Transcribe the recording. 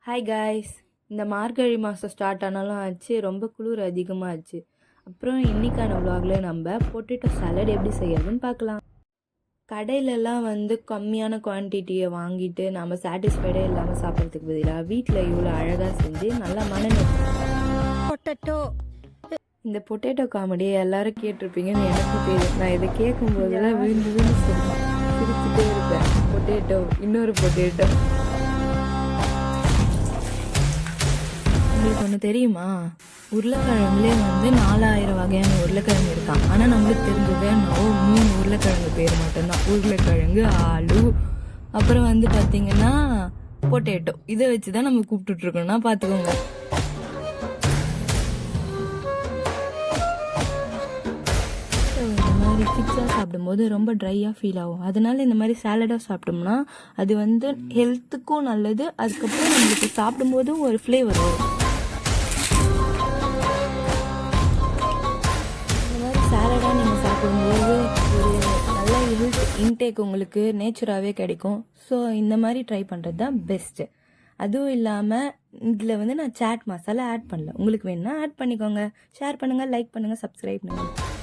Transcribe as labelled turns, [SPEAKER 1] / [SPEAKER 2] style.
[SPEAKER 1] Hi guys. இந்த மார்கழி மாதம் start ஆனாலும் ஆச்சு, ரொம்ப குளிர் அதிகமாக ஆச்சு. அப்புறம் இன்றைக்கான vlogல நம்ம பொட்டேட்டோ சாலட் எப்படி செய்யறதுன்னு பார்க்கலாம். கடையிலலாம் கம்மியான குவான்டிட்டியை வாங்கிட்டு நம்ம சாட்டிஸ்ஃபைடே இல்லாமல் சாப்பிட்றதுக்கு பதிலாக வீட்டில் இவ்வளோ அழகாக செஞ்சு நல்லா
[SPEAKER 2] பொட்டேட்டோ.
[SPEAKER 1] இந்த பொட்டேட்டோ காமெடியை எல்லாரும் கேட்டிருப்பீங்கன்னு எனக்கு தெரியும். நான் இதை கேட்கும் போதெல்லாம் விழுந்து விழுந்து சொல்லுவேன், சிரிச்சுட்டே இருப்பேன். பொட்டேட்டோ, இன்னொரு பொட்டேட்டோ. உங்களுக்கு ஒன்று தெரியுமா? உருளைக்கிழங்குலே 4000 வகையான உருளைக்கிழங்கு இருக்கான். ஆனால் நம்மளுக்கு தெரிஞ்சது 3 உருளைக்கிழங்கு பேர் மட்டும்தான். உருளைக்கிழங்கு, ஆலு, அப்புறம் பார்த்தீங்கன்னா பொட்டேட்டோ. இதை வச்சு தான் நம்ம கூப்பிட்டுட்ருக்கோம்னா பார்த்துக்கோங்க. இந்த மாதிரி ஃபிக்ஸாக சாப்பிடும்போது ரொம்ப ட்ரையாக ஃபீல் ஆகும். அதனால இந்த மாதிரி சாலடாக சாப்பிட்டோம்னா அது ஹெல்த்துக்கும் நல்லது. அதுக்கப்புறம் நம்மளுக்கு சாப்பிடும்போதும் ஒரு ஃப்ளேவர் வரும். சாலடாக நீங்கள் சாப்பிடும்போது ஒரு நல்ல ஹெல்த் இன்டேக் உங்களுக்கு நேச்சுராகவே கிடைக்கும். ஸோ இந்த மாதிரி ட்ரை பண்ணுறது தான் பெஸ்ட்டு. அதுவும் இல்லாமல் இதில் நான் சாட் மசாலா ஆட் பண்ணல. உங்களுக்கு வேணுன்னா ஆட் பண்ணிக்கோங்க. ஷேர் பண்ணுங்கள், லைக் பண்ணுங்கள், சப்ஸ்கிரைப் பண்ணுங்கள்.